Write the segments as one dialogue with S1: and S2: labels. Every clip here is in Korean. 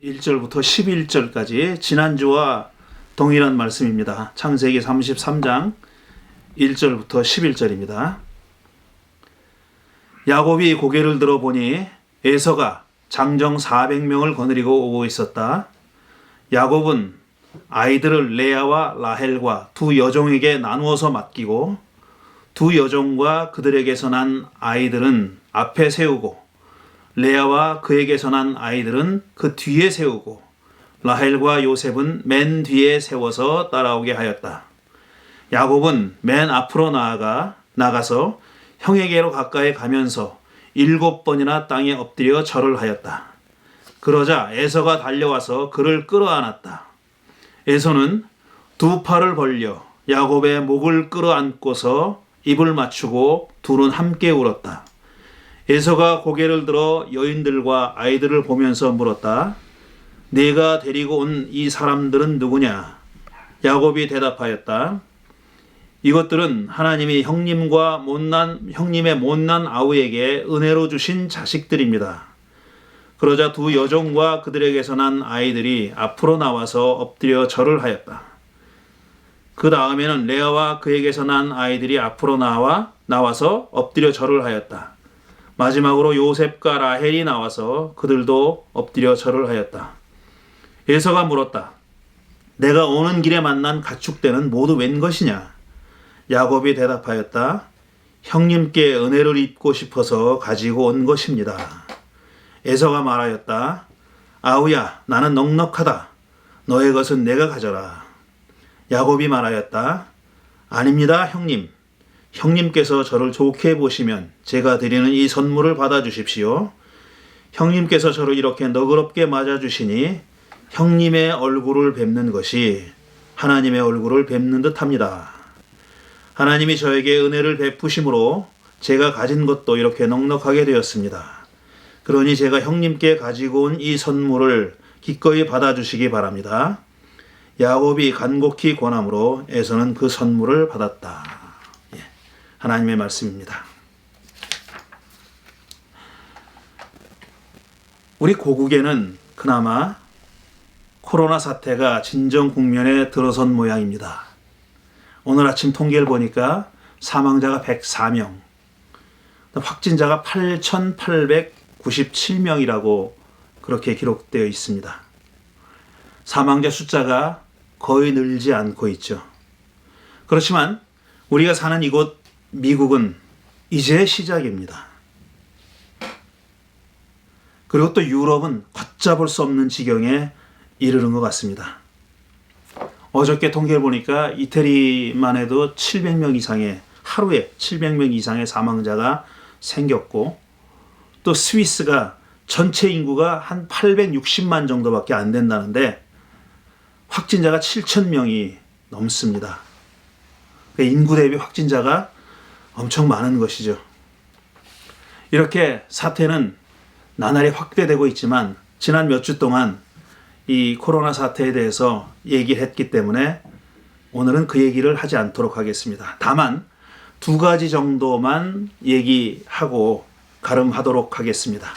S1: 1절부터 11절까지 지난주와 동일한 말씀입니다. 창세기 33장 1절부터 11절입니다. 야곱이 고개를 들어보니 에서가 장정 400명을 거느리고 오고 있었다. 야곱은 아이들을 레아와 라헬과 두 여종에게 나누어서 맡기고 두 여종과 그들에게서 난 아이들은 앞에 세우고 레아와 그에게서 난 아이들은 그 뒤에 세우고 라헬과 요셉은 맨 뒤에 세워서 따라오게 하였다. 야곱은 맨 앞으로 나가서 형에게로 가까이 가면서 7번이나 땅에 엎드려 절을 하였다. 그러자 에서가 달려와서 그를 끌어안았다. 에서는 두 팔을 벌려 야곱의 목을 끌어안고서 입을 맞추고 둘은 함께 울었다. 에서가 고개를 들어 여인들과 아이들을 보면서 물었다. 내가 데리고 온 이 사람들은 누구냐? 야곱이 대답하였다. 이것들은 하나님이 형님의 못난 아우에게 은혜로 주신 자식들입니다. 그러자 두 여종과 그들에게서 난 아이들이 앞으로 나와서 엎드려 절을 하였다. 그 다음에는 레아와 그에게서 난 아이들이 앞으로 나와서 엎드려 절을 하였다. 마지막으로 요셉과 라헬이 나와서 그들도 엎드려 절을 하였다. 에서가 물었다. 내가 오는 길에 만난 가축대는 모두 웬 것이냐? 야곱이 대답하였다. 형님께 은혜를 입고 싶어서 가지고 온 것입니다. 에서가 말하였다. 아우야, 나는 넉넉하다. 너의 것은 내가 가져라. 야곱이 말하였다. 아닙니다, 형님. 형님께서 저를 좋게 보시면 제가 드리는 이 선물을 받아주십시오. 형님께서 저를 이렇게 너그럽게 맞아주시니 형님의 얼굴을 뵙는 것이 하나님의 얼굴을 뵙는 듯합니다. 하나님이 저에게 은혜를 베푸심으로 제가 가진 것도 이렇게 넉넉하게 되었습니다. 그러니 제가 형님께 가지고 온 이 선물을 기꺼이 받아주시기 바랍니다. 야곱이 간곡히 권함으로 에서는 그 선물을 받았다. 하나님의 말씀입니다. 우리 고국에는 그나마 코로나 사태가 진정 국면에 들어선 모양입니다. 오늘 아침 통계를 보니까 사망자가 104명, 확진자가 8,897명이라고 그렇게 기록되어 있습니다. 사망자 숫자가 거의 늘지 않고 있죠. 그렇지만 우리가 사는 이곳 미국은 이제 시작입니다. 그리고 또 유럽은 걷잡을 수 없는 지경에 이르는 것 같습니다. 어저께 통계를 보니까 이태리만 해도 700명 이상의 하루에 700명 이상의 사망자가 생겼고 또 스위스가 전체 인구가 한 860만 정도밖에 안 된다는데 확진자가 7,000명이 넘습니다. 인구 대비 확진자가 엄청 많은 것이죠. 이렇게 사태는 나날이 확대되고 있지만 지난 몇 주 동안 이 코로나 사태에 대해서 얘기를 했기 때문에 오늘은 그 얘기를 하지 않도록 하겠습니다. 다만 두 가지 정도만 얘기하고 가름하도록 하겠습니다.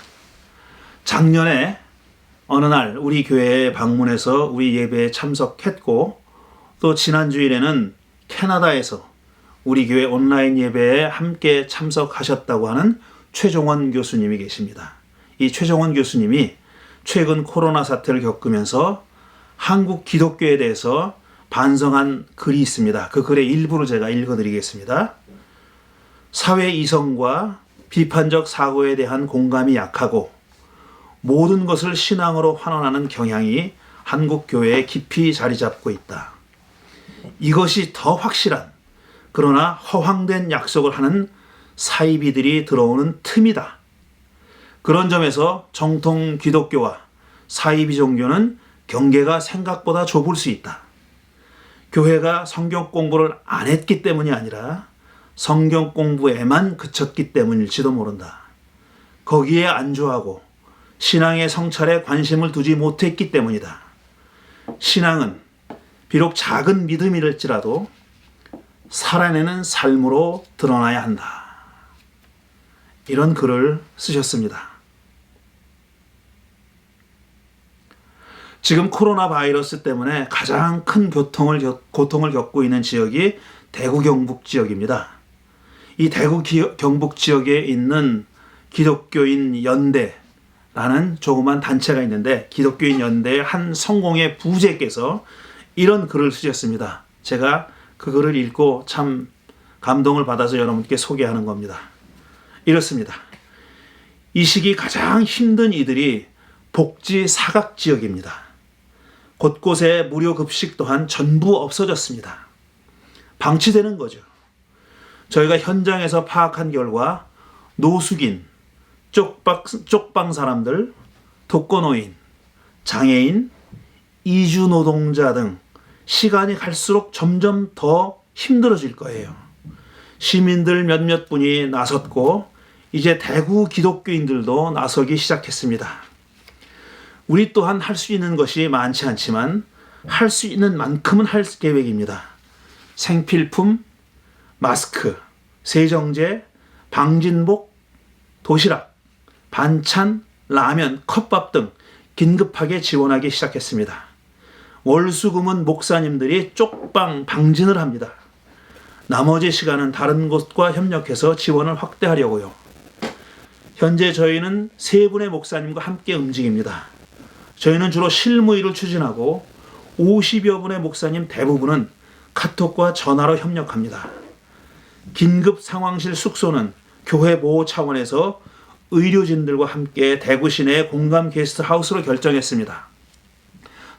S1: 작년에 어느 날 우리 교회에 방문해서 우리 예배에 참석했고 또 지난 주일에는 캐나다에서 우리 교회 온라인 예배에 함께 참석하셨다고 하는 최종원 교수님이 계십니다. 이 최종원 교수님이 최근 코로나 사태를 겪으면서 한국 기독교에 대해서 반성한 글이 있습니다. 그 글의 일부를 제가 읽어드리겠습니다. 사회 이성과 비판적 사고에 대한 공감이 약하고 모든 것을 신앙으로 환원하는 경향이 한국 교회에 깊이 자리 잡고 있다. 이것이 더 확실한 그러나 허황된 약속을 하는 사이비들이 들어오는 틈이다. 그런 점에서 정통 기독교와 사이비 종교는 경계가 생각보다 좁을 수 있다. 교회가 성경 공부를 안 했기 때문이 아니라 성경 공부에만 그쳤기 때문일지도 모른다. 거기에 안주하고 신앙의 성찰에 관심을 두지 못했기 때문이다. 신앙은 비록 작은 믿음이랄지라도 살아내는 삶으로 드러나야 한다. 이런 글을 쓰셨습니다. 지금 코로나 바이러스 때문에 가장 큰 고통을 겪고 있는 지역이 대구 경북 지역입니다. 이 대구 경북 지역에 있는 기독교인 연대라는 조그만 단체가 있는데, 기독교인 연대의 한 성공의 부제께서 이런 글을 쓰셨습니다. 제가 그 글을 읽고 참 감동을 받아서 여러분께 소개하는 겁니다. 이렇습니다. 이 시기 가장 힘든 이들이 복지 사각 지역입니다. 곳곳에 무료 급식 또한 전부 없어졌습니다. 방치되는 거죠. 저희가 현장에서 파악한 결과 노숙인, 쪽방 사람들, 독거노인, 장애인, 이주 노동자 등 시간이 갈수록 점점 더 힘들어질 거예요. 시민들 몇몇 분이 나섰고 이제 대구 기독교인들도 나서기 시작했습니다. 우리 또한 할 수 있는 것이 많지 않지만 할 수 있는 만큼은 할 계획입니다. 생필품, 마스크, 세정제, 방진복, 도시락, 반찬, 라면, 컵밥 등 긴급하게 지원하기 시작했습니다. 월수금은 목사님들이 쪽방 방진을 합니다. 나머지 시간은 다른 곳과 협력해서 지원을 확대하려고요. 현재 저희는 3분의 목사님과 함께 움직입니다. 저희는 주로 실무일을 추진하고 50여 분의 목사님 대부분은 카톡과 전화로 협력합니다. 긴급 상황실 숙소는 교회 보호 차원에서 의료진들과 함께 대구 시내 공감 게스트하우스로 결정했습니다.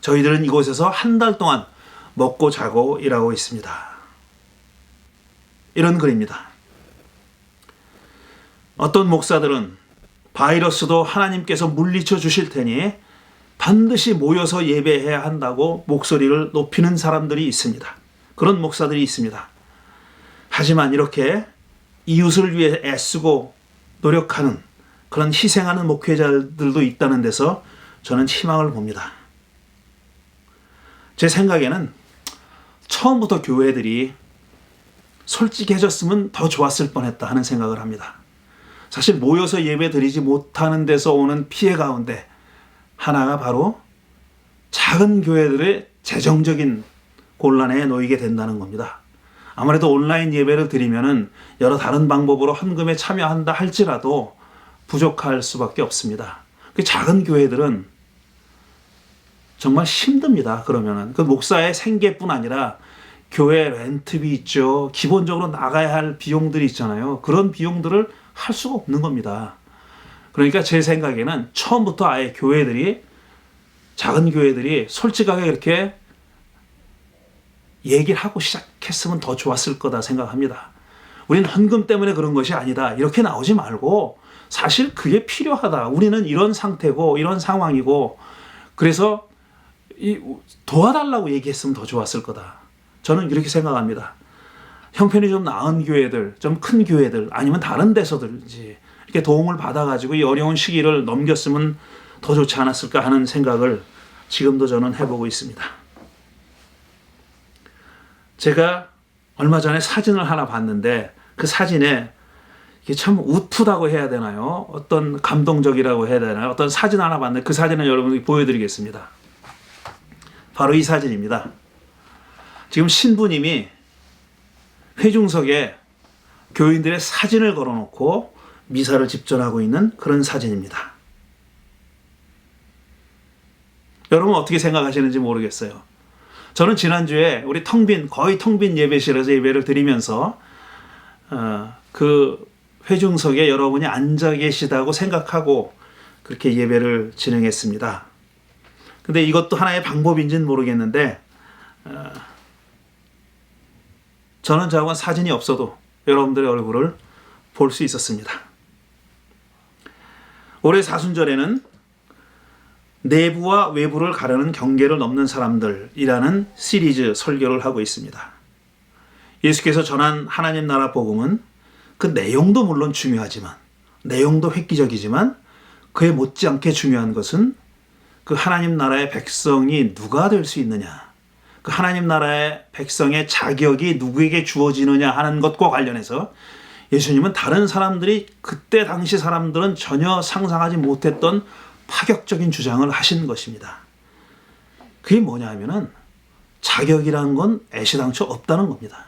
S1: 저희들은 이곳에서 한 달 동안 먹고 자고 일하고 있습니다. 이런 글입니다. 어떤 목사들은 바이러스도 하나님께서 물리쳐 주실 테니 반드시 모여서 예배해야 한다고 목소리를 높이는 사람들이 있습니다. 그런 목사들이 있습니다. 하지만 이렇게 이웃을 위해 애쓰고 노력하는, 그런 희생하는 목회자들도 있다는 데서 저는 희망을 봅니다. 제 생각에는 처음부터 교회들이 솔직해졌으면 더 좋았을 뻔했다 하는 생각을 합니다. 사실 모여서 예배 드리지 못하는 데서 오는 피해 가운데 하나가 바로 작은 교회들의 재정적인 곤란에 놓이게 된다는 겁니다. 아무래도 온라인 예배를 드리면은 여러 다른 방법으로 헌금에 참여한다 할지라도 부족할 수밖에 없습니다. 그 작은 교회들은 정말 힘듭니다. 그러면은 그 목사의 생계뿐 아니라 교회 렌트비 있죠. 기본적으로 나가야 할 비용들이 있잖아요. 그런 비용들을 할 수가 없는 겁니다. 그러니까 제 생각에는 처음부터 아예 작은 교회들이 솔직하게 이렇게 얘기를 하고 시작했으면 더 좋았을 거다 생각합니다. 우리는 헌금 때문에 그런 것이 아니다, 이렇게 나오지 말고 사실 그게 필요하다. 우리는 이런 상태고 이런 상황이고 그래서 도와달라고 얘기했으면 더 좋았을 거다. 저는 이렇게 생각합니다. 형편이 좀 나은 교회들, 좀 큰 교회들 아니면 다른 데서든지 이렇게 도움을 받아가지고 이 어려운 시기를 넘겼으면 더 좋지 않았을까 하는 생각을 지금도 저는 해보고 있습니다. 제가 얼마 전에 사진을 하나 봤는데 그 사진에 이게 참 우프다고 해야 되나요? 어떤 감동적이라고 해야 되나요? 어떤 사진 하나 봤는데 그 사진을 여러분께 보여드리겠습니다. 바로 이 사진입니다. 지금 신부님이 회중석에 교인들의 사진을 걸어놓고 미사를 집전하고 있는 그런 사진입니다. 여러분 어떻게 생각하시는지 모르겠어요. 저는 지난주에 우리 거의 텅 빈 예배실에서 예배를 드리면서 그 회중석에 여러분이 앉아 계시다고 생각하고 그렇게 예배를 진행했습니다. 근데 이것도 하나의 방법인지는 모르겠는데 저는 저하고는 사진이 없어도 여러분들의 얼굴을 볼 수 있었습니다. 올해 사순절에는 내부와 외부를 가르는 경계를 넘는 사람들이라는 시리즈 설교를 하고 있습니다. 예수께서 전한 하나님 나라 복음은 그 내용도 물론 중요하지만, 내용도 획기적이지만 그에 못지않게 중요한 것은 그 하나님 나라의 백성이 누가 될 수 있느냐, 그 하나님 나라의 백성의 자격이 누구에게 주어지느냐 하는 것과 관련해서 예수님은 다른 사람들이, 그때 당시 사람들은 전혀 상상하지 못했던 파격적인 주장을 하신 것입니다. 그게 뭐냐 하면은 자격이라는 건 애시당초 없다는 겁니다.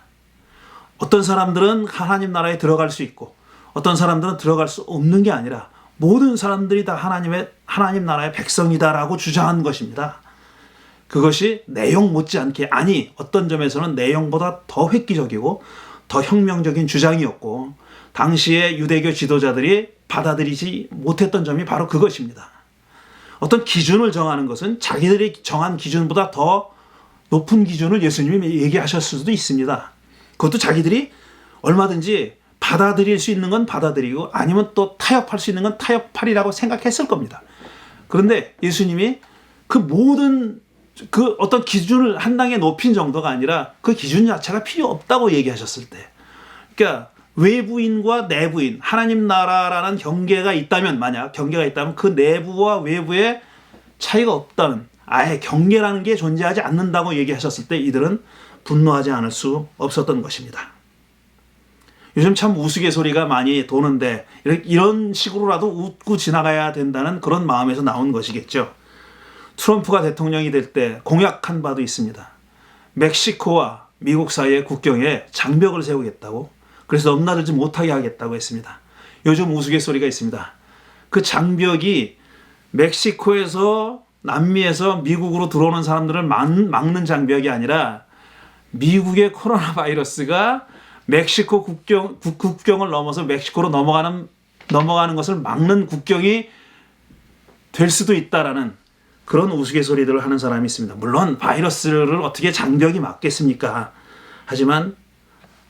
S1: 어떤 사람들은 하나님 나라에 들어갈 수 있고 어떤 사람들은 들어갈 수 없는 게 아니라 모든 사람들이 다 하나님 나라의 백성이다라고 주장한 것입니다. 그것이 내용 못지않게, 아니 어떤 점에서는 내용보다 더 획기적이고 더 혁명적인 주장이었고 당시의 유대교 지도자들이 받아들이지 못했던 점이 바로 그것입니다. 어떤 기준을 정하는 것은 자기들이 정한 기준보다 더 높은 기준을 예수님이 얘기하셨을 수도 있습니다. 그것도 자기들이 얼마든지 받아들일 수 있는 건 받아들이고 아니면 또 타협할 수 있는 건 타협하리라고 생각했을 겁니다. 그런데 예수님이 그 모든 그 어떤 기준을 한 단계 높인 정도가 아니라 그 기준 자체가 필요 없다고 얘기하셨을 때, 그러니까 외부인과 내부인, 하나님 나라라는 경계가 있다면, 만약 경계가 있다면 그 내부와 외부의 차이가 없다는, 아예 경계라는 게 존재하지 않는다고 얘기하셨을 때 이들은 분노하지 않을 수 없었던 것입니다. 요즘 참 우스갯소리가 많이 도는데 이런 식으로라도 웃고 지나가야 된다는 그런 마음에서 나온 것이겠죠. 트럼프가 대통령이 될 때 공약한 바도 있습니다. 멕시코와 미국 사이의 국경에 장벽을 세우겠다고, 그래서 넘나들지 못하게 하겠다고 했습니다. 요즘 우스갯소리가 있습니다. 그 장벽이 멕시코에서 남미에서 미국으로 들어오는 사람들을 막는 장벽이 아니라 미국의 코로나 바이러스가 멕시코 국경을 넘어서 멕시코로 넘어가는 것을 막는 국경이 될 수도 있다라는 그런 우스갯소리들을 하는 사람이 있습니다. 물론 바이러스를 어떻게 장벽이 막겠습니까? 하지만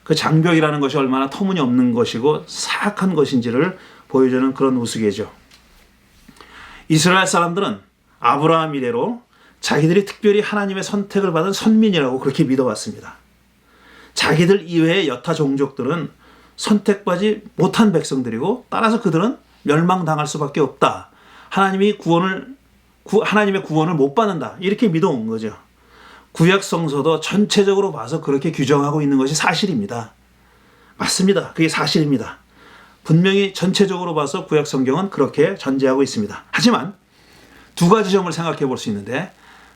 S1: 그 장벽이라는 것이 얼마나 터무니없는 것이고 사악한 것인지를 보여주는 그런 우스개죠. 이스라엘 사람들은 아브라함 이래로 자기들이 특별히 하나님의 선택을 받은 선민이라고 그렇게 믿어왔습니다. 자기들 이외의 여타 종족들은 선택받지 못한 백성들이고 따라서 그들은 멸망당할 수밖에 없다. 하나님의 구원을 못 받는다. 이렇게 믿어온 거죠. 구약 성서도 전체적으로 봐서 그렇게 규정하고 있는 것이 사실입니다. 맞습니다. 그게 사실입니다. 분명히 전체적으로 봐서 구약 성경은 그렇게 전제하고 있습니다. 하지만 두 가지 점을 생각해 볼 수 있는데,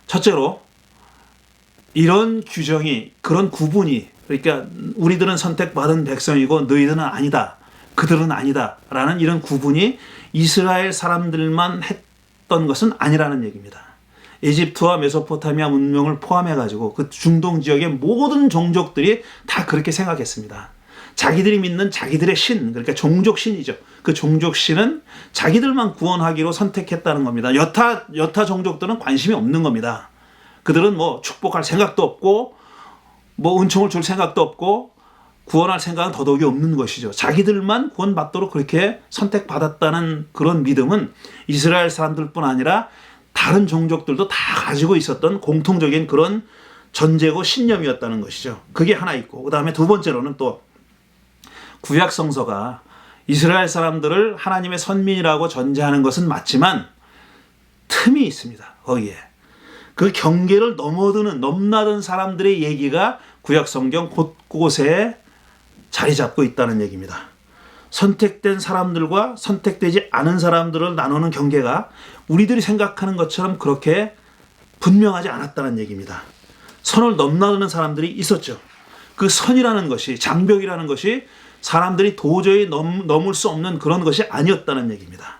S1: 첫째로 이런 규정이, 그런 구분이, 그러니까 우리들은 선택받은 백성이고 너희들은 아니다, 그들은 아니다 라는 이런 구분이 이스라엘 사람들만 했던 것은 아니라는 얘기입니다. 이집트와 메소포타미아 문명을 포함해가지고 그 중동 지역의 모든 종족들이 다 그렇게 생각했습니다. 자기들이 믿는 자기들의 신, 그러니까 종족신이죠. 그 종족신은 자기들만 구원하기로 선택했다는 겁니다. 여타 종족들은 관심이 없는 겁니다. 그들은 뭐 축복할 생각도 없고 뭐 은총을 줄 생각도 없고 구원할 생각은 더더욱이 없는 것이죠. 자기들만 구원받도록 그렇게 선택받았다는 그런 믿음은 이스라엘 사람들뿐 아니라 다른 종족들도 다 가지고 있었던 공통적인 그런 전제고 신념이었다는 것이죠. 그게 하나 있고, 그 다음에 두 번째로는 또 구약 성서가 이스라엘 사람들을 하나님의 선민이라고 전제하는 것은 맞지만 틈이 있습니다. 거기에 그 경계를 넘나든 사람들의 얘기가 구약 성경 곳곳에 자리 잡고 있다는 얘기입니다. 선택된 사람들과 선택되지 않은 사람들을 나누는 경계가 우리들이 생각하는 것처럼 그렇게 분명하지 않았다는 얘기입니다. 선을 넘나드는 사람들이 있었죠. 그 선이라는 것이, 장벽이라는 것이 사람들이 도저히 넘을 수 없는 그런 것이 아니었다는 얘기입니다.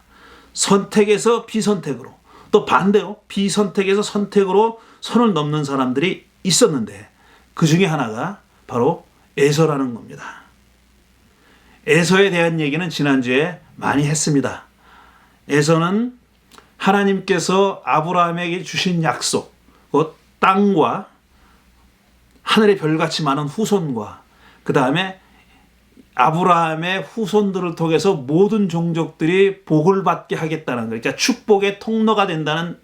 S1: 선택에서 비선택으로, 또 반대로 비선택에서 선택으로 선을 넘는 사람들이 있었는데 그 중에 하나가 바로 에서라는 겁니다. 에서에 대한 얘기는 지난주에 많이 했습니다. 에서는 하나님께서 아브라함에게 주신 약속, 곧 땅과 하늘의 별같이 많은 후손과 그 다음에 아브라함의 후손들을 통해서 모든 종족들이 복을 받게 하겠다는, 그러니까 축복의 통로가 된다는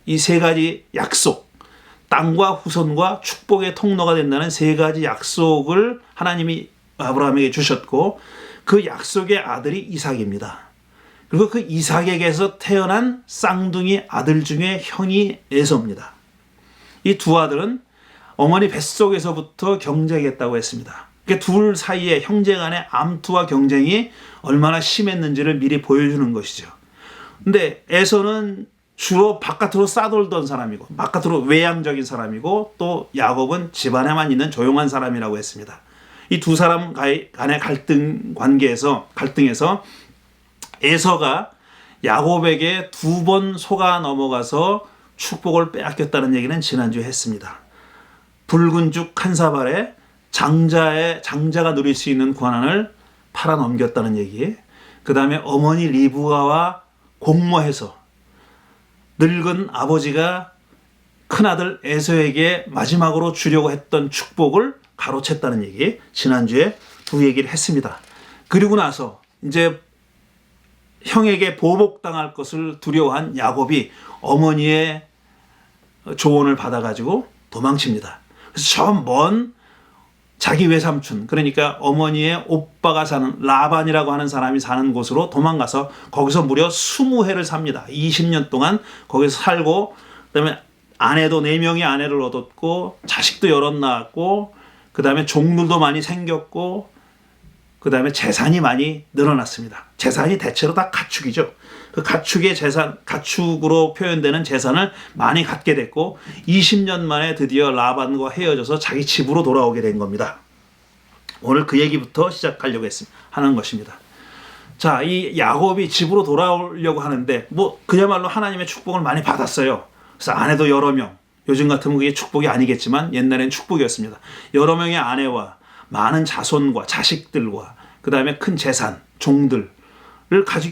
S1: 이 세 가지 약속, 땅과 후손과 축복의 통로가 된다는 세 가지 약속을 하나님이 아브라함에게 주셨고 그 약속의 아들이 이삭입니다. 그리고 그 이삭에게서 태어난 쌍둥이 아들 중에 형이 에서입니다. 이 두 아들은 어머니 뱃속에서부터 경쟁했다고 했습니다. 그러니까 둘 사이에 형제 간의 암투와 경쟁이 얼마나 심했는지를 미리 보여주는 것이죠. 근데 에서는 주로 바깥으로 싸돌던 사람이고 바깥으로 외향적인 사람이고 또 야곱은 집안에만 있는 조용한 사람이라고 했습니다. 이 두 사람 간의 갈등에서 에서가 야곱에게 2번 속아 넘어가서 축복을 빼앗겼다는 얘기는 지난주에 했습니다. 붉은 죽 한 사발에 장자가 누릴 수 있는 권한을 팔아넘겼다는 얘기. 그 다음에 어머니 리브가와 공모해서 늙은 아버지가 큰아들 에서에게 마지막으로 주려고 했던 축복을 가로챘다는 얘기. 지난주에 두 얘기를 했습니다. 그리고 나서 이제 형에게 보복당할 것을 두려워한 야곱이 어머니의 조언을 받아가지고 도망칩니다. 그래서 저 먼 자기 외삼촌, 그러니까 어머니의 오빠가 사는 라반이라고 하는 사람이 사는 곳으로 도망가서 거기서 무려 20해를 삽니다. 20년 동안 거기서 살고, 그다음에 아내도 4명의 아내를 얻었고 자식도 여럿 낳았고, 그다음에 종들도 많이 생겼고, 그다음에 재산이 많이 늘어났습니다. 재산이 대체로 다 가축이죠. 그 가축의 재산, 가축으로 표현되는 재산을 많이 갖게 됐고 20년 만에 드디어 라반과 헤어져서 자기 집으로 돌아오게 된 겁니다. 오늘 그 얘기부터 시작하려고 하는 것입니다. 자, 이 야곱이 집으로 돌아오려고 하는데 그야말로 하나님의 축복을 많이 받았어요. 그래서 아내도 여러 명, 요즘 같으면 그게 축복이 아니겠지만 옛날엔 축복이었습니다. 여러 명의 아내와 많은 자손과 자식들과 그 다음에 큰 재산, 종들을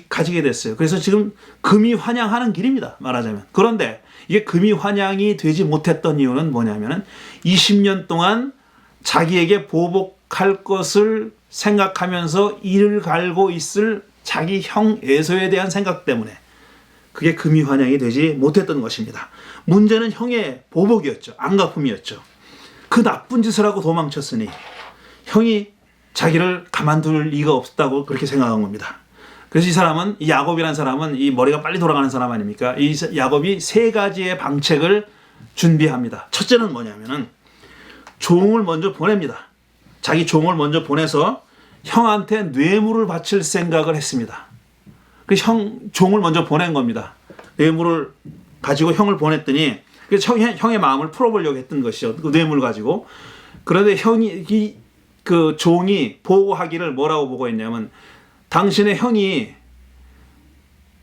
S1: 가지게 됐어요. 그래서 지금 금이 환향하는 길입니다. 말하자면. 그런데 이게 금이 환향이 되지 못했던 이유는 뭐냐면은 20년 동안 자기에게 보복할 것을 생각하면서 이를 갈고 있을 자기 형 에서에 대한 생각 때문에 그게 금이 환향이 되지 못했던 것입니다. 문제는 형의 보복이었죠. 안갚음이었죠. 그 나쁜 짓을 하고 도망쳤으니 형이 자기를 가만둘 리가 없다고 그렇게 생각한 겁니다. 그래서 이 야곱이라는 사람은 이 머리가 빨리 돌아가는 사람 아닙니까? 이 야곱이 3가지의 방책을 준비합니다. 첫째는 뭐냐면은 종을 먼저 보냅니다. 자기 종을 먼저 보내서 형한테 뇌물을 바칠 생각을 했습니다. 그래서 종을 먼저 보낸 겁니다. 뇌물을 가지고 형을 보냈더니 그래서 형의 마음을 풀어보려고 했던 것이죠. 그 뇌물 가지고. 그런데 그 종이 보고하기를 뭐라고 보고했냐면 당신의 형이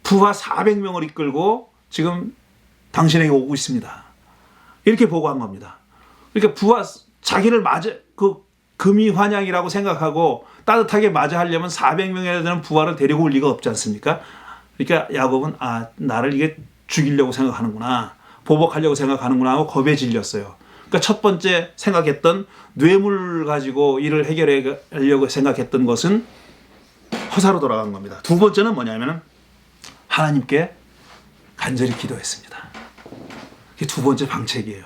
S1: 부하 400명을 이끌고 지금 당신에게 오고 있습니다. 이렇게 보고한 겁니다. 그러니까 자기를 금이 환향이라고 생각하고 따뜻하게 맞이하려면 400명이나 되는 부하를 데리고 올 리가 없지 않습니까? 그러니까 야곱은 나를 이게 죽이려고 생각하는구나, 보복하려고 생각하는구나 하고 겁에 질렸어요. 그러니까 첫 번째 생각했던 뇌물 가지고 일을 해결하려고 생각했던 것은 허사로 돌아간 겁니다. 두 번째는 뭐냐면 하나님께 간절히 기도했습니다. 이게 두 번째 방책이에요.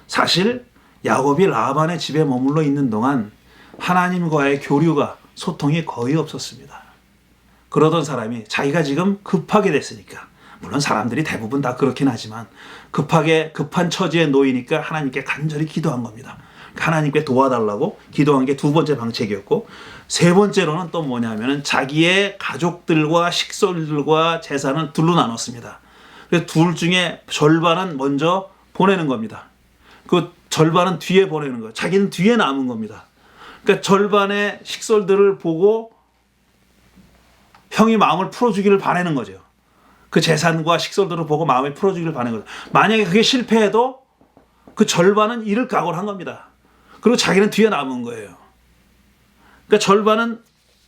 S1: 사실 야곱이 라반의 집에 머물러 있는 동안 하나님과의 교류가, 소통이 거의 없었습니다. 그러던 사람이 자기가 지금 급하게 됐으니까, 물론 사람들이 대부분 다 그렇긴 하지만 급한 처지에 놓이니까 하나님께 간절히 기도한 겁니다. 하나님께 도와달라고 기도한 게 두 번째 방책이었고, 세 번째로는 또 뭐냐면은 자기의 가족들과 식솔들과 재산을 둘로 나눴습니다. 그래서 둘 중에 절반은 먼저 보내는 겁니다. 그 절반은 뒤에 보내는 거예요. 자기는 뒤에 남은 겁니다. 그러니까 절반의 식솔들을 보고 형이 마음을 풀어주기를 바라는 거죠. 그 재산과 식솔들을 보고 마음을 풀어주기를 바라는 거죠. 만약에 그게 실패해도 그 절반은 잃을 각오를 한 겁니다. 그리고 자기는 뒤에 남은 거예요. 그러니까 절반은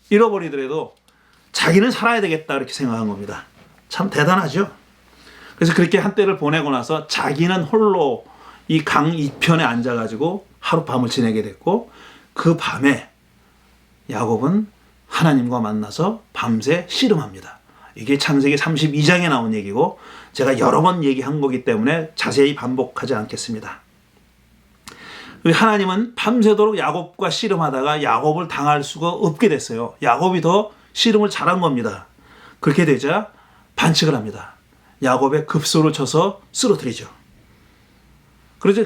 S1: 잃어버리더라도 자기는 살아야 되겠다 이렇게 생각한 겁니다. 참 대단하죠. 그래서 그렇게 한때를 보내고 나서 자기는 홀로 이 강 이편에 앉아가지고 하룻밤을 지내게 됐고, 그 밤에 야곱은 하나님과 만나서 밤새 씨름합니다. 이게 창세기 32장에 나온 얘기고 제가 여러 번 얘기한 거기 때문에 자세히 반복하지 않겠습니다. 하나님은 밤새도록 야곱과 씨름하다가 야곱을 당할 수가 없게 됐어요. 야곱이 더 씨름을 잘한 겁니다. 그렇게 되자 반칙을 합니다. 야곱의 급소를 쳐서 쓰러뜨리죠. 그래서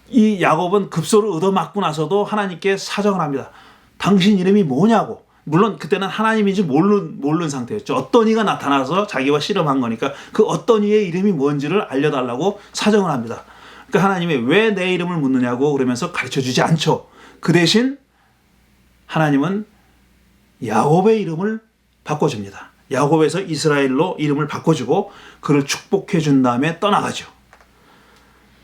S1: 이 야곱은 급소를 얻어맞고 나서도 하나님께 사정을 합니다. 당신 이름이 뭐냐고, 물론 그때는 하나님인지 모르는 상태였죠. 어떤 이가 나타나서 자기와 씨름한 거니까 그 어떤 이의 이름이 뭔지를 알려달라고 사정을 합니다. 그러니까 하나님이 왜 내 이름을 묻느냐고 그러면서 가르쳐주지 않죠. 그 대신 하나님은 야곱의 이름을 바꿔줍니다. 야곱에서 이스라엘로 이름을 바꿔주고 그를 축복해 준 다음에 떠나가죠.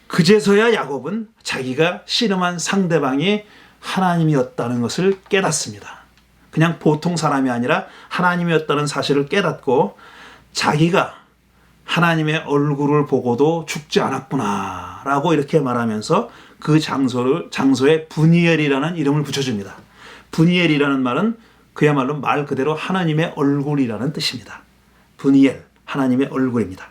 S1: 그제서야 야곱은 자기가 씨름한 상대방이 하나님이었다는 것을 깨닫습니다. 그냥 보통 사람이 아니라 하나님이었다는 사실을 깨닫고 자기가 하나님의 얼굴을 보고도 죽지 않았구나 라고 이렇게 말하면서 그 장소에 브니엘이라는 이름을 붙여줍니다. 브니엘이라는 말은 그야말로 말 그대로 하나님의 얼굴이라는 뜻입니다. 브니엘, 하나님의 얼굴입니다.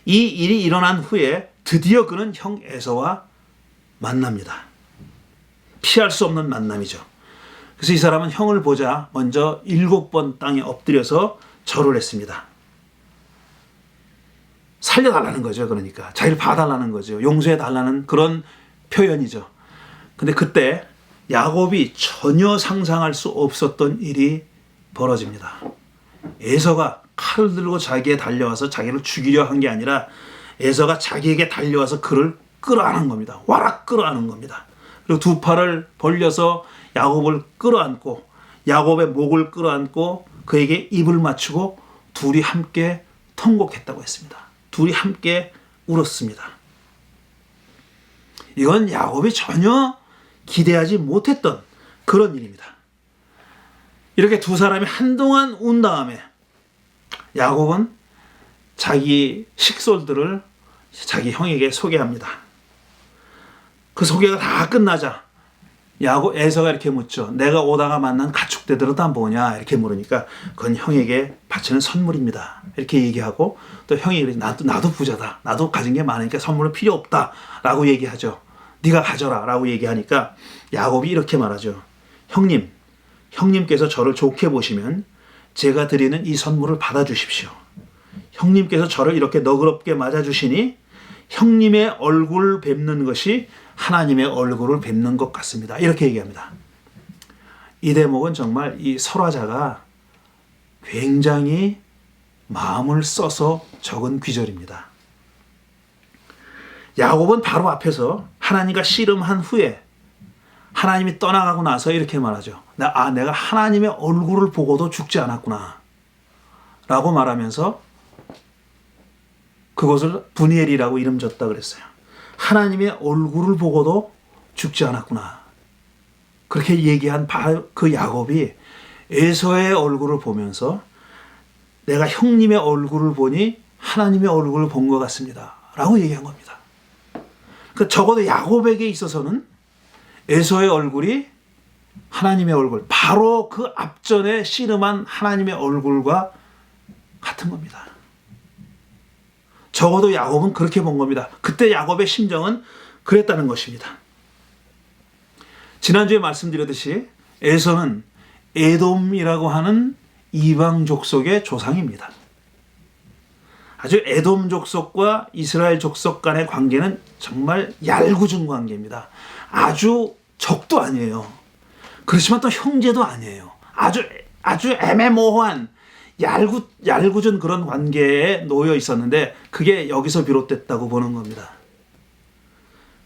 S1: 이 일이 일어난 후에 드디어 그는 형 에서와 만납니다. 피할 수 없는 만남이죠. 그래서 이 사람은 형을 보자 먼저 7번 땅에 엎드려서 절을 했습니다. 살려달라는 거죠. 그러니까 자기를 봐달라는 거죠. 용서해달라는 그런 표현이죠. 근데 그때 야곱이 전혀 상상할 수 없었던 일이 벌어집니다. 에서가 칼을 들고 자기에 달려와서 자기를 죽이려 한 게 아니라 에서가 자기에게 달려와서 그를 끌어안은 겁니다. 와락 끌어안은 겁니다. 그리고 두 팔을 벌려서 야곱을 끌어안고 야곱의 목을 끌어안고 그에게 입을 맞추고 둘이 함께 통곡했다고 했습니다. 둘이 함께 울었습니다. 이건 야곱이 전혀 기대하지 못했던 그런 일입니다. 이렇게 두 사람이 한동안 운 다음에 야곱은 자기 식솔들을 자기 형에게 소개합니다. 그 소개가 다 끝나자 에서가 이렇게 묻죠. 내가 오다가 만난 가축대들은 다 뭐냐 이렇게 물으니까 그건 형에게 바치는 선물입니다. 이렇게 얘기하고 또 형이 나도 부자다. 나도 가진 게 많으니까 선물은 필요 없다 라고 얘기하죠. 네가 가져라 라고 얘기하니까 야곱이 이렇게 말하죠. 형님께서 저를 좋게 보시면 제가 드리는 이 선물을 받아주십시오. 형님께서 저를 이렇게 너그럽게 맞아주시니 형님의 얼굴 뵙는 것이 하나님의 얼굴을 뵙는 것 같습니다. 이렇게 얘기합니다. 이 대목은 정말 이 설화자가 굉장히 마음을 써서 적은 귀절입니다. 야곱은 바로 앞에서 하나님과 씨름한 후에 하나님이 떠나가고 나서 이렇게 말하죠. 내가 하나님의 얼굴을 보고도 죽지 않았구나 라고 말하면서 그것을 브니엘이라고 이름 줬다 그랬어요. 하나님의 얼굴을 보고도 죽지 않았구나. 그렇게 얘기한 그 야곱이 에서의 얼굴을 보면서 내가 형님의 얼굴을 보니 하나님의 얼굴을 본 것 같습니다 라고 얘기한 겁니다. 그러니까 적어도 야곱에게 있어서는 에서의 얼굴이 하나님의 얼굴, 바로 그 앞전에 씨름한 하나님의 얼굴과 같은 겁니다. 적어도 야곱은 그렇게 본 겁니다. 그때 야곱의 심정은 그랬다는 것입니다. 지난주에 말씀드렸듯이 에서는 에돔이라고 하는 이방 족속의 조상입니다. 아주 에돔 족속과 이스라엘 족속 간의 관계는 정말 얄궂은 관계입니다. 아주 적도 아니에요. 그렇지만 또 형제도 아니에요. 아주 애매모호한 얄궂은 그런 관계에 놓여 있었는데 그게 여기서 비롯됐다고 보는 겁니다.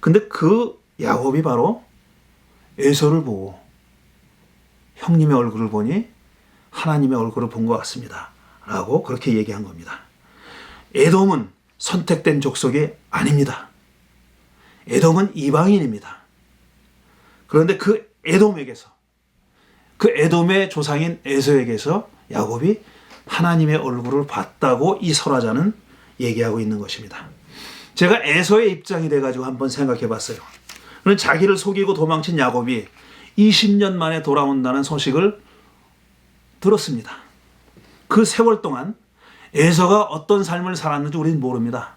S1: 근데 그 야곱이 바로 에서를 보고 형님의 얼굴을 보니 하나님의 얼굴을 본 것 같습니다 라고 그렇게 얘기한 겁니다. 에돔은 선택된 족속이 아닙니다. 에돔은 이방인입니다. 그런데 그 에돔의 조상인 에서에게서 야곱이 하나님의 얼굴을 봤다고 이 설화자는 얘기하고 있는 것입니다. 제가 에서의 입장이 돼가지고 한번 생각해 봤어요. 그는 자기를 속이고 도망친 야곱이 20년 만에 돌아온다는 소식을 들었습니다. 그 세월 동안 에서가 어떤 삶을 살았는지 우리는 모릅니다.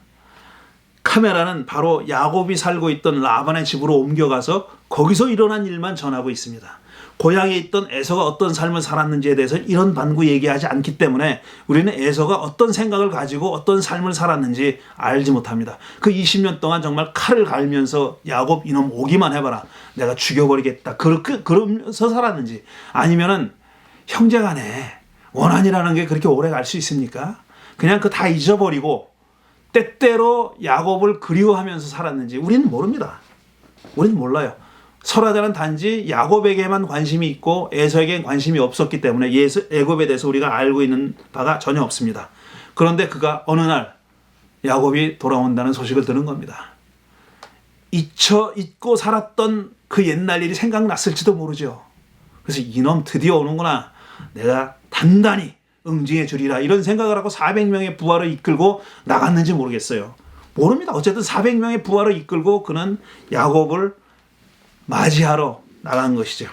S1: 카메라는 바로 야곱이 살고 있던 라반의 집으로 옮겨가서 거기서 일어난 일만 전하고 있습니다. 고향에 있던 에서가 어떤 삶을 살았는지에 대해서 이런 반구 얘기하지 않기 때문에 우리는 에서가 어떤 생각을 가지고 어떤 삶을 살았는지 알지 못합니다. 그 20년 동안 정말 칼을 갈면서 야곱 이놈 오기만 해봐라, 내가 죽여버리겠다, 그러면서 살았는지, 아니면은 형제간에 원한이라는 게 그렇게 오래 갈 수 있습니까? 그냥 그 다 잊어버리고 때때로 야곱을 그리워하면서 살았는지 우리는 모릅니다. 우리는 몰라요. 설화자는 단지 야곱에게만 관심이 있고 에서에게는 관심이 없었기 때문에 야곱에 대해서 우리가 알고 있는 바가 전혀 없습니다. 그런데 그가 어느 날 야곱이 돌아온다는 소식을 들은 겁니다. 잊고 살았던 그 옛날 일이 생각났을지도 모르죠. 그래서 이놈 드디어 오는구나, 내가 단단히 응징해 주리라, 이런 생각을 하고 400명의 부하를 이끌고 나갔는지 모르겠어요. 모릅니다. 어쨌든 400명의 부하를 이끌고 그는 야곱을 맞이하러 나간 것이죠.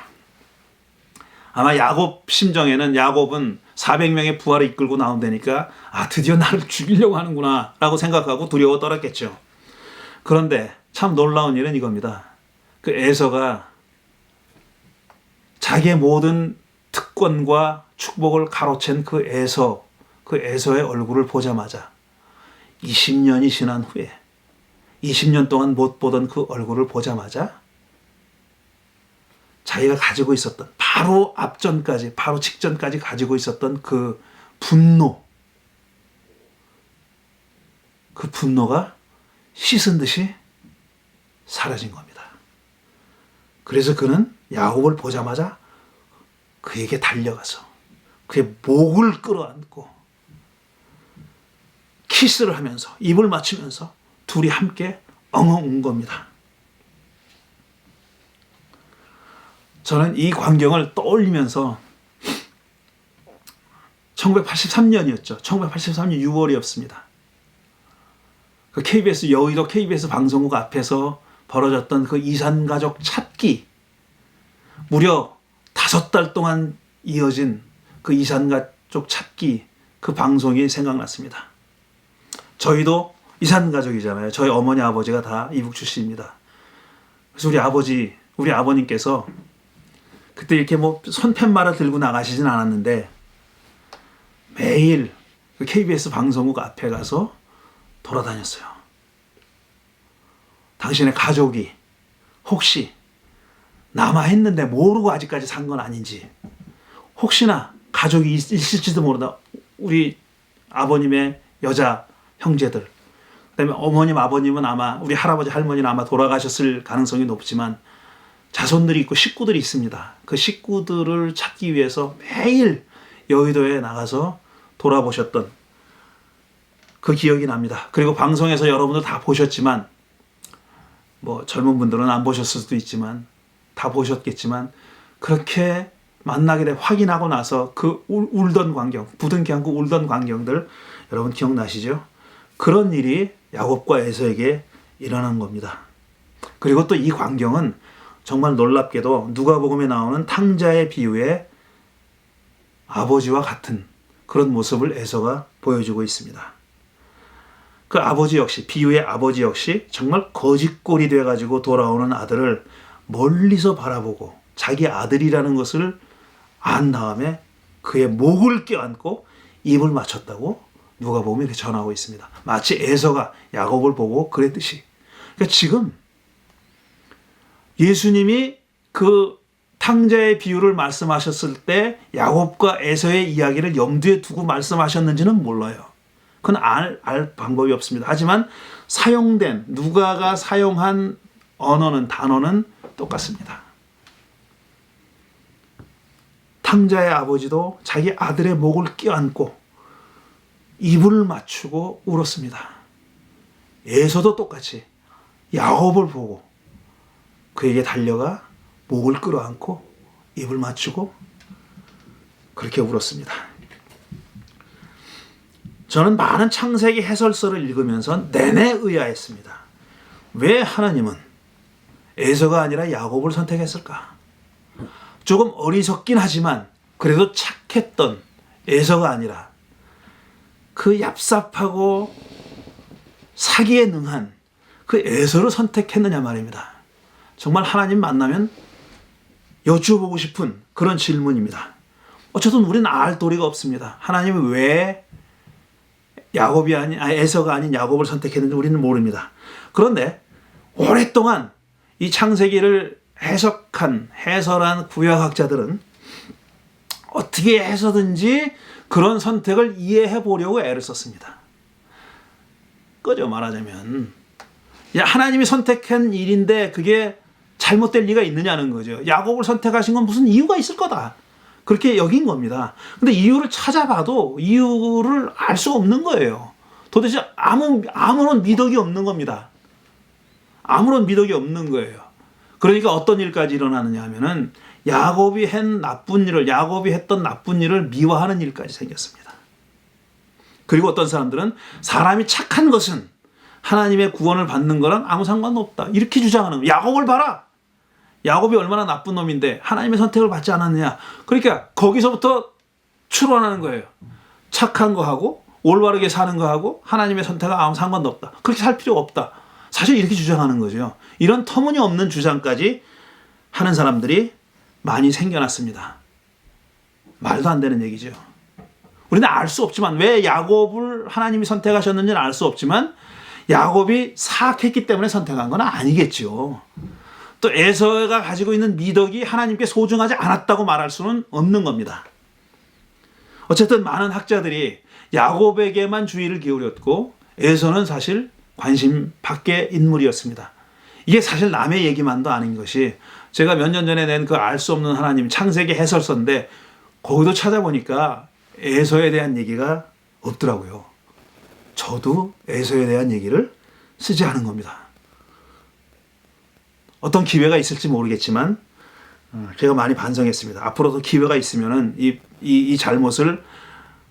S1: 아마 야곱 심정에는 야곱은 400명의 부하를 이끌고 나온다니까 드디어 나를 죽이려고 하는구나 라고 생각하고 두려워 떨었겠죠. 그런데 참 놀라운 일은 이겁니다. 그 에서가 자기의 모든 특권과 축복을 가로챈 그 에서의 얼굴을 보자마자 20년이 지난 후에 20년 동안 못 보던 그 얼굴을 보자마자 자기가 가지고 있었던, 바로 앞전까지, 바로 직전까지 가지고 있었던 그 분노가 씻은 듯이 사라진 겁니다. 그래서 그는 야곱을 보자마자 그에게 달려가서 그의 목을 끌어안고 키스를 하면서 입을 맞추면서 둘이 함께 엉엉 운 겁니다. 저는 이 광경을 떠올리면서 1983년이었죠. 1983년 6월이었습니다. 그 KBS 여의도 KBS 방송국 앞에서 벌어졌던 그 이산가족 찾기, 무려 5달 동안 이어진 그 이산가족 찾기, 그 방송이 생각났습니다. 저희도 이산가족이잖아요. 저희 어머니 아버지가 다 이북 출신입니다. 그래서 우리 아버님께서 그때 이렇게 손팻말을 들고 나가시진 않았는데 매일 그 KBS 방송국 앞에 가서 돌아다녔어요. 당신의 가족이 혹시 남아있는데 모르고 아직까지 산 건 아닌지, 혹시나 가족이 있을지도 모른다. 우리 아버님의 여자 형제들, 그다음에 어머님, 아버님은 아마, 우리 할아버지, 할머니는 아마 돌아가셨을 가능성이 높지만 자손들이 있고 식구들이 있습니다. 그 식구들을 찾기 위해서 매일 여의도에 나가서 돌아보셨던 그 기억이 납니다. 그리고 방송에서 여러분들 다 보셨지만, 젊은 분들은 안 보셨을 수도 있지만 다 보셨겠지만, 그렇게 만나게 돼 확인하고 나서 그 울던 광경, 부둥켜 안고 울던 광경들 여러분 기억나시죠? 그런 일이 야곱과 에서에게 일어난 겁니다. 그리고 또 이 광경은 정말 놀랍게도 누가복음에 나오는 탕자의 비유의 아버지와 같은 그런 모습을 에서가 보여주고 있습니다. 그 아버지 역시, 비유의 아버지 역시 정말 거짓골이 돼가지고 돌아오는 아들을 멀리서 바라보고 자기 아들이라는 것을 안 다음에 그의 목을 껴안고 입을 맞췄다고 누가복음에 이렇게 전하고 있습니다. 마치 에서가 야곱을 보고 그랬듯이. 그러니까 지금 예수님이 그 탕자의 비유를 말씀하셨을 때 야곱과 에서의 이야기를 염두에 두고 말씀하셨는지는 몰라요. 그건 알 방법이 없습니다. 하지만 사용된, 누가가 사용한 단어는 똑같습니다. 탕자의 아버지도 자기 아들의 목을 껴안고 입을 맞추고 울었습니다. 에서도 똑같이 야곱을 보고 그에게 달려가 목을 끌어안고 입을 맞추고 그렇게 울었습니다. 저는 많은 창세기 해설서를 읽으면서 내내 의아했습니다. 왜 하나님은 에서가 아니라 야곱을 선택했을까? 조금 어리석긴 하지만 그래도 착했던 에서가 아니라 그 얍삽하고 사기에 능한 그 에서를 선택했느냐 말입니다. 정말 하나님 만나면 여쭤보고 싶은 그런 질문입니다. 어쨌든 우리는 알 도리가 없습니다. 하나님은 왜 에서가 아닌 야곱을 선택했는지 우리는 모릅니다. 그런데 오랫동안 이 창세기를 해설한 구약학자들은 어떻게 해서든지 그런 선택을 이해해 보려고 애를 썼습니다. 그저 말하자면 하나님이 선택한 일인데 그게 잘못될 리가 있느냐는 거죠. 야곱을 선택하신 건 무슨 이유가 있을 거다. 그렇게 여긴 겁니다. 근데 이유를 찾아봐도 이유를 알 수 없는 거예요. 도대체 아무런 미덕이 없는 겁니다. 아무런 미덕이 없는 거예요. 그러니까 어떤 일까지 일어나느냐 하면은 야곱이 했던 나쁜 일을 미워하는 일까지 생겼습니다. 그리고 어떤 사람들은 사람이 착한 것은 하나님의 구원을 받는 거랑 아무 상관없다. 이렇게 주장하는 거예요. 야곱을 봐라. 야곱이 얼마나 나쁜 놈인데 하나님의 선택을 받지 않았느냐. 그러니까 거기서부터 추론하는 거예요. 착한 거 하고 올바르게 사는 거 하고 하나님의 선택과 아무 상관도 없다. 그렇게 살 필요가 없다. 사실 이렇게 주장하는 거죠. 이런 터무니없는 주장까지 하는 사람들이 많이 생겨났습니다. 말도 안 되는 얘기죠. 우리는 알 수 없지만 왜 야곱을 하나님이 선택하셨는지는 알 수 없지만 야곱이 사악했기 때문에 선택한 건 아니겠죠. 또 에서가 가지고 있는 미덕이 하나님께 소중하지 않았다고 말할 수는 없는 겁니다. 어쨌든 많은 학자들이 야곱에게만 주의를 기울였고 에서는 사실 관심 밖의 인물이었습니다. 이게 사실 남의 얘기만도 아닌 것이 제가 몇 년 전에 낸 그 알 수 없는 하나님 창세기 해설서인데 거기도 찾아보니까 에서에 대한 얘기가 없더라고요. 저도 에서에 대한 얘기를 쓰지 않은 겁니다. 어떤 기회가 있을지 모르겠지만 제가 많이 반성했습니다. 앞으로도 기회가 있으면은 이 잘못을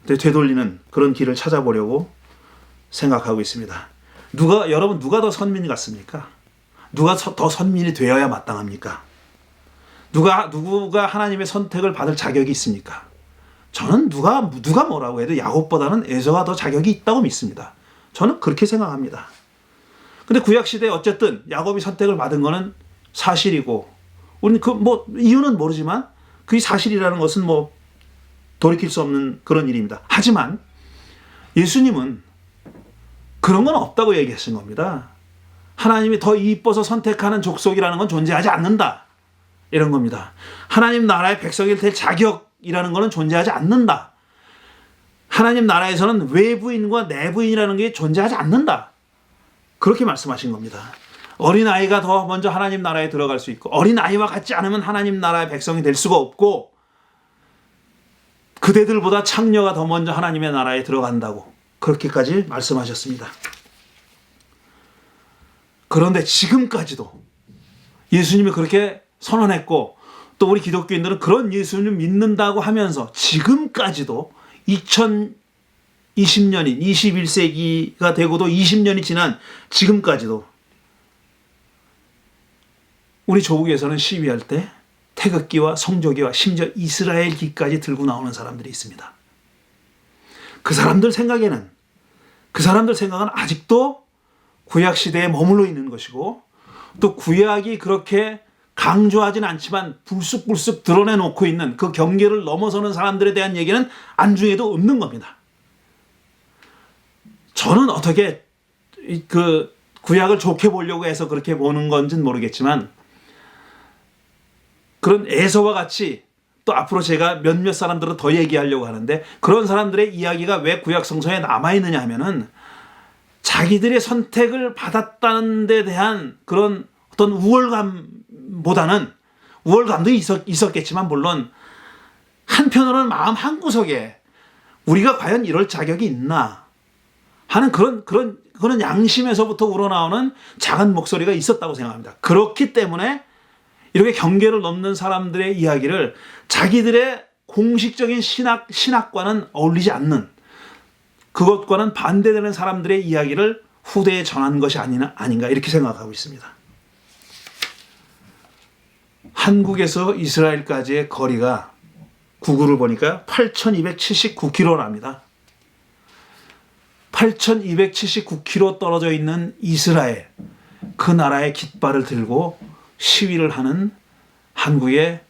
S1: 되돌리는 그런 길을 찾아보려고 생각하고 있습니다. 여러분 누가 더 선민 같습니까? 누가 더 선민이 되어야 마땅합니까? 누가 하나님의 선택을 받을 자격이 있습니까? 저는 누가 뭐라고 해도 야곱보다는 에서가 더 자격이 있다고 믿습니다. 저는 그렇게 생각합니다. 근데 구약시대에 어쨌든 야곱이 선택을 받은 거는 사실이고, 우리는 이유는 모르지만 그게 사실이라는 것은 돌이킬 수 없는 그런 일입니다. 하지만 예수님은 그런 건 없다고 얘기하신 겁니다. 하나님이 더 이뻐서 선택하는 족속이라는 건 존재하지 않는다. 이런 겁니다. 하나님 나라의 백성이 될 자격이라는 것은 존재하지 않는다. 하나님 나라에서는 외부인과 내부인이라는 게 존재하지 않는다. 그렇게 말씀하신 겁니다. 어린아이가 더 먼저 하나님 나라에 들어갈 수 있고 어린아이와 같지 않으면 하나님 나라의 백성이 될 수가 없고 그대들보다 창녀가 더 먼저 하나님의 나라에 들어간다고 그렇게까지 말씀하셨습니다. 그런데 지금까지도 예수님이 그렇게 선언했고 또 우리 기독교인들은 그런 예수님을 믿는다고 하면서 지금까지도 2020년인 21세기가 되고도 20년이 지난 지금까지도 우리 조국에서는 시위할 때 태극기와 성조기와 심지어 이스라엘기까지 들고 나오는 사람들이 있습니다. 그 사람들 생각은 아직도 구약시대에 머물러 있는 것이고 또 구약이 그렇게 강조하진 않지만 불쑥불쑥 드러내놓고 있는 그 경계를 넘어서는 사람들에 대한 얘기는 안중에도 없는 겁니다. 저는 어떻게 그 구약을 좋게 보려고 해서 그렇게 보는 건지는 모르겠지만 그런 에서와 같이 또 앞으로 제가 몇몇 사람들은 더 얘기하려고 하는데 그런 사람들의 이야기가 왜 구약 성서에 남아있느냐 하면은 자기들의 선택을 받았다는 데 대한 그런 어떤 우월감보다는 우월감도 있었겠지만 물론 한편으로는 마음 한구석에 우리가 과연 이럴 자격이 있나 하는 그런 양심에서부터 우러나오는 작은 목소리가 있었다고 생각합니다. 그렇기 때문에 이렇게 경계를 넘는 사람들의 이야기를 자기들의 공식적인 신학과는 어울리지 않는 그것과는 반대되는 사람들의 이야기를 후대에 전한 것이 아닌가 이렇게 생각하고 있습니다. 한국에서 이스라엘까지의 거리가 구글을 보니까 8,279km랍니다. 8,279km 떨어져 있는 이스라엘, 그 나라의 깃발을 들고 시위를 하는 한국의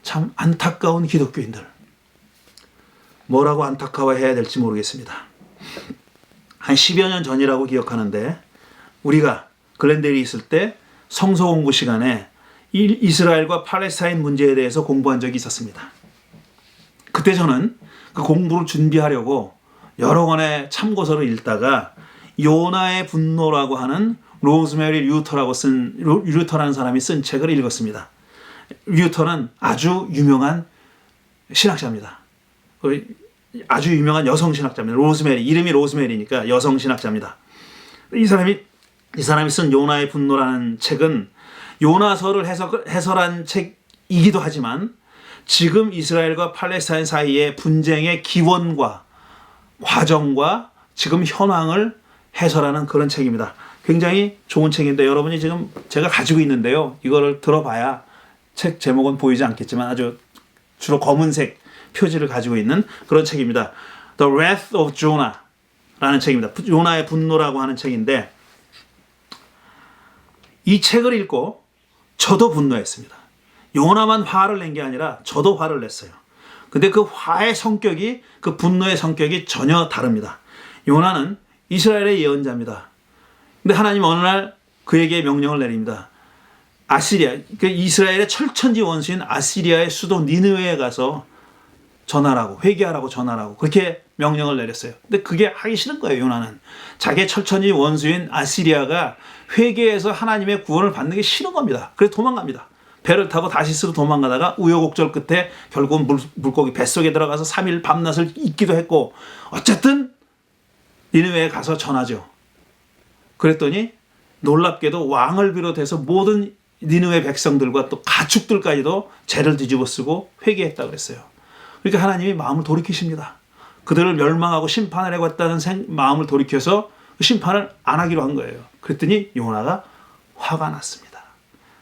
S1: 참 안타까운 기독교인들. 뭐라고 안타까워해야 될지 모르겠습니다. 한 10여 년 전이라고 기억하는데 우리가 글렌데일에 있을 때 성서 공부 시간에 이스라엘과 팔레스타인 문제에 대해서 공부한 적이 있었습니다. 그때 저는 그 공부를 준비하려고 여러 권의 참고서를 읽다가 요나의 분노라고 하는 로즈메리 류터라는 사람이 쓴 책을 읽었습니다. 류터는 아주 유명한 신학자입니다. 아주 유명한 여성 신학자입니다. 이름이 로즈메리니까 여성 신학자입니다. 이 사람이 쓴 요나의 분노라는 책은 요나서를 해설한 책이기도 하지만 지금 이스라엘과 팔레스타인 사이의 분쟁의 기원과 과정과 지금 현황을 해설하는 그런 책입니다. 굉장히 좋은 책인데 여러분이 지금 제가 가지고 있는데요. 이거를 들어봐야 책 제목은 보이지 않겠지만 아주 주로 검은색 표지를 가지고 있는 그런 책입니다. The Wrath of Jonah라는 책입니다. 요나의 분노라고 하는 책인데 이 책을 읽고 저도 분노했습니다. 요나만 화를 낸 게 아니라 저도 화를 냈어요. 근데 그 화의 성격이 그 분노의 성격이 전혀 다릅니다. 요나는 이스라엘의 예언자입니다. 근데 하나님 어느 날 그에게 명령을 내립니다. 아시리아, 이스라엘의 철천지 원수인 아시리아의 수도 니느웨에 가서 전하라고, 회개하라고 전하라고 그렇게 명령을 내렸어요. 근데 그게 하기 싫은 거예요. 요나는 자기의 철천지 원수인 아시리아가 회개해서 하나님의 구원을 받는 게 싫은 겁니다. 그래서 도망갑니다. 배를 타고 다시스로 도망가다가 우여곡절 끝에 결국은 물고기 뱃속에 들어가서 3일 밤낮을 잊기도 했고 어쨌든 니느웨에 가서 전하죠. 그랬더니 놀랍게도 왕을 비롯해서 모든 니느웨 백성들과 또 가축들까지도 죄를 뒤집어 쓰고 회개했다고 그랬어요. 그러니까 하나님이 마음을 돌이키십니다. 그들을 멸망하고 심판을 해왔다는 마음을 돌이켜서 심판을 안 하기로 한 거예요. 그랬더니 요나가 화가 났습니다.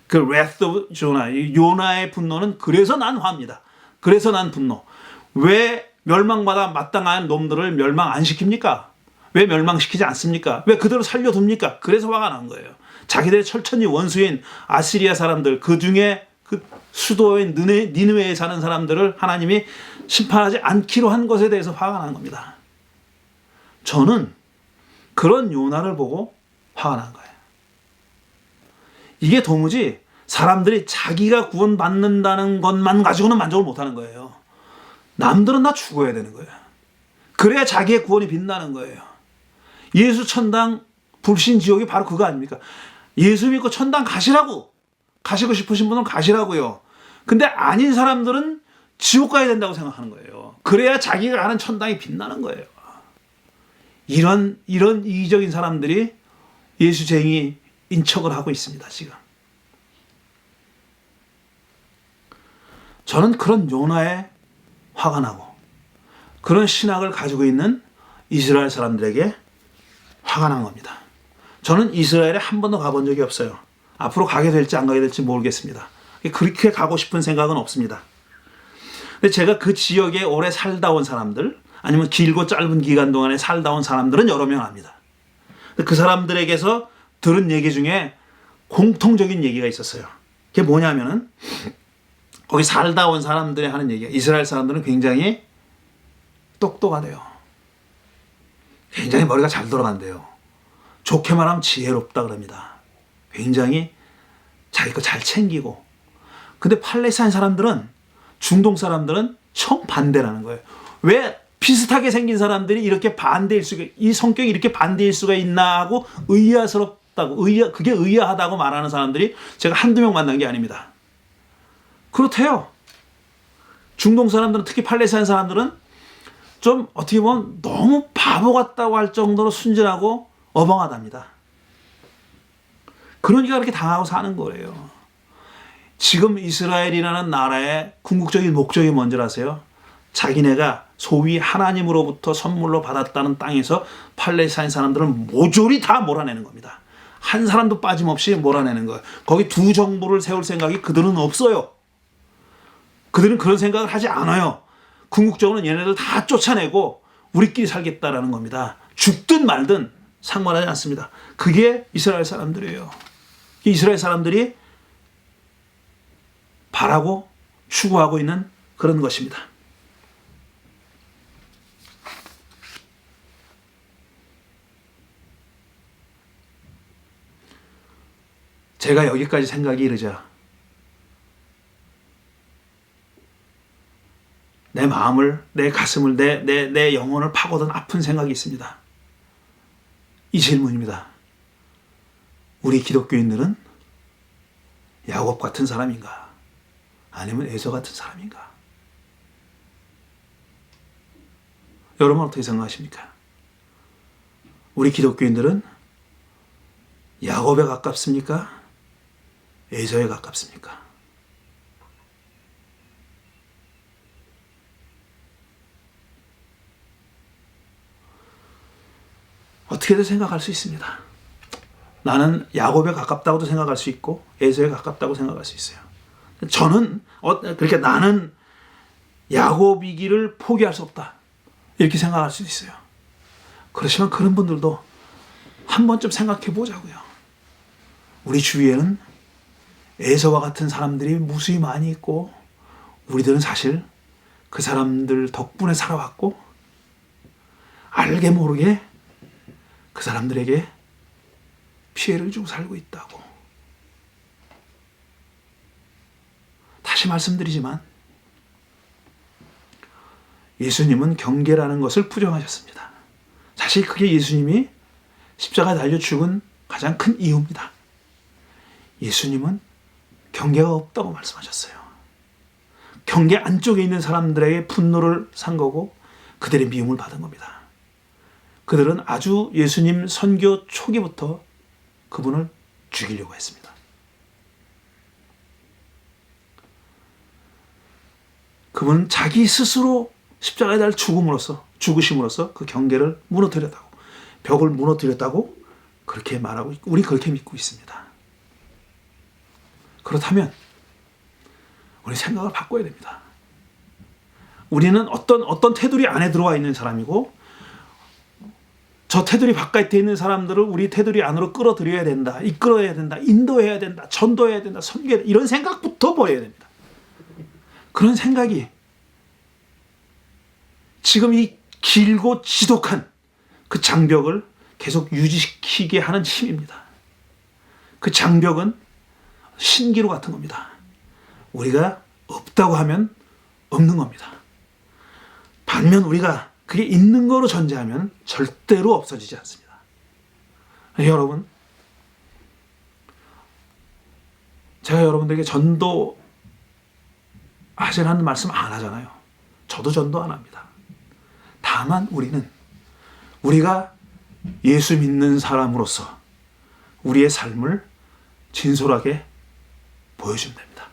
S1: 그 wrath of Jonah, 요나의 분노는 그래서 난 화입니다. 그래서 난 분노. 왜 멸망받아 마땅한 놈들을 멸망 안 시킵니까? 왜 멸망시키지 않습니까? 왜 그들을 살려둡니까? 그래서 화가 난 거예요. 자기들의 철천지 원수인 아시리아 사람들, 그 중에 그 수도인 니느웨에 사는 사람들을 하나님이 심판하지 않기로 한 것에 대해서 화가 난 겁니다. 저는 그런 요나를 보고 화가 난 거예요. 이게 도무지 사람들이 자기가 구원받는다는 것만 가지고는 만족을 못하는 거예요. 남들은 다 죽어야 되는 거예요. 그래야 자기의 구원이 빛나는 거예요. 예수 천당 불신 지옥이 바로 그거 아닙니까? 예수 믿고 천당 가시고 싶으신 분은 가시라고요. 근데 아닌 사람들은 지옥 가야 된다고 생각하는 거예요. 그래야 자기가 가는 천당이 빛나는 거예요. 이런 이기적인 사람들이 예수쟁이 인척을 하고 있습니다, 지금. 저는 그런 요나에 화가 나고 그런 신학을 가지고 있는 이스라엘 사람들에게 화가 난 겁니다. 저는 이스라엘에 한 번도 가본 적이 없어요. 앞으로 가게 될지 안 가게 될지 모르겠습니다. 그렇게 가고 싶은 생각은 없습니다. 근데 제가 그 지역에 오래 살다 온 사람들 아니면 길고 짧은 기간 동안에 살다 온 사람들은 여러 명 압니다. 그 사람들에게서 들은 얘기 중에 공통적인 얘기가 있었어요. 그게 뭐냐면은 거기 살다 온 사람들이 하는 얘기가 이스라엘 사람들은 굉장히 똑똑하대요. 굉장히 머리가 잘 돌아간대요. 좋게 말하면 지혜롭다 그럽니다. 굉장히 자기 거 잘 챙기고. 근데 팔레스타인 사람들은 중동 사람들은 정반대라는 거예요. 왜 비슷하게 생긴 사람들이 이렇게 반대일 수가 이 성격이 이렇게 반대일 수가 있나 하고 그게 의아하다고 말하는 사람들이 제가 한두 명 만난 게 아닙니다. 그렇대요. 중동 사람들은 특히 팔레스타인 사람들은 좀 어떻게 보면 너무 바보 같다고 할 정도로 순진하고 어벙하답니다. 그러니까 그렇게 당하고 사는 거예요. 지금 이스라엘이라는 나라의 궁극적인 목적이 뭔지 아세요? 자기네가 소위 하나님으로부터 선물로 받았다는 땅에서 팔레스타인 사람들은 모조리 다 몰아내는 겁니다. 한 사람도 빠짐없이 몰아내는 거예요. 거기 두 정부를 세울 생각이 그들은 없어요. 그들은 그런 생각을 하지 않아요. 궁극적으로는 얘네들 다 쫓아내고 우리끼리 살겠다라는 겁니다. 죽든 말든 상관하지 않습니다. 그게 이스라엘 사람들이에요. 이스라엘 사람들이 바라고 추구하고 있는 그런 것입니다. 제가 여기까지 생각이 이르자 내 마음을, 내 가슴을, 내 영혼을 파고든 아픈 생각이 있습니다. 이 질문입니다. 우리 기독교인들은 야곱 같은 사람인가? 아니면 에서 같은 사람인가? 여러분 어떻게 생각하십니까? 우리 기독교인들은 야곱에 가깝습니까? 에서에 가깝습니까? 어떻게든 생각할 수 있습니다. 나는 야곱에 가깝다고도 생각할 수 있고 에서에 가깝다고 생각할 수 있어요. 저는 그렇게 나는 야곱이기를 포기할 수 없다 이렇게 생각할 수 있어요. 그렇지만 그런 분들도 한 번쯤 생각해 보자고요. 우리 주위에는 에서와 같은 사람들이 무수히 많이 있고 우리들은 사실 그 사람들 덕분에 살아왔고 알게 모르게 그 사람들에게 피해를 주고 살고 있다고. 다시 말씀드리지만 예수님은 경계라는 것을 부정하셨습니다. 사실 그게 예수님이 십자가에 달려 죽은 가장 큰 이유입니다. 예수님은 경계가 없다고 말씀하셨어요. 경계 안쪽에 있는 사람들에게 분노를 산 거고 그들의 미움을 받은 겁니다. 그들은 아주 예수님 선교 초기부터 그분을 죽이려고 했습니다. 그분은 자기 스스로 십자가에 달려 죽으심으로써 그 경계를 무너뜨렸다고, 벽을 무너뜨렸다고 그렇게 말하고 있고 우리 그렇게 믿고 있습니다. 그렇다면 우리 생각을 바꿔야 됩니다. 우리는 어떤 테두리 안에 들어와 있는 사람이고 저 테두리 바깥에 있는 사람들을 우리 테두리 안으로 끌어들여야 된다, 이끌어야 된다, 인도해야 된다, 전도해야 된다, 섬겨야 된다, 이런 생각부터 버려야 됩니다. 그런 생각이 지금 이 길고 지독한 그 장벽을 계속 유지시키게 하는 힘입니다. 그 장벽은 신기루 같은 겁니다. 우리가 없다고 하면 없는 겁니다. 반면 우리가 그게 있는 거로 전제하면 절대로 없어지지 않습니다. 여러분, 제가 여러분들에게 전도 하시라는 말씀 안 하잖아요. 저도 전도 안 합니다. 다만 우리가 예수 믿는 사람으로서 우리의 삶을 진솔하게 보여주면 됩니다.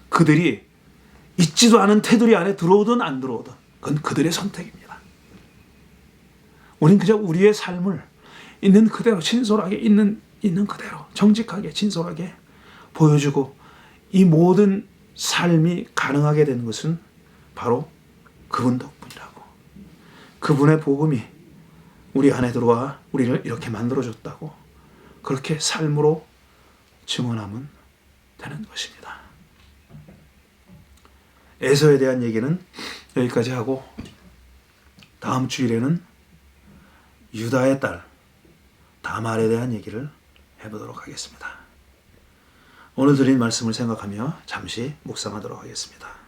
S1: 그들이 있지도 않은 테두리 안에 들어오든 안 들어오든 그건 그들의 선택입니다. 우린 그저 우리의 삶을 있는 그대로 진솔하게 있는 그대로 정직하게 진솔하게 보여주고 이 모든 삶이 가능하게 된 것은 바로 그분 덕분이라고. 그분의 복음이 우리 안에 들어와 우리를 이렇게 만들어줬다고 그렇게 삶으로 증언하면 되는 것입니다. 에서에 대한 얘기는 여기까지 하고 다음 주일에는 유다의 딸 다말에 대한 얘기를 해보도록 하겠습니다. 오늘 드린 말씀을 생각하며 잠시 묵상하도록 하겠습니다.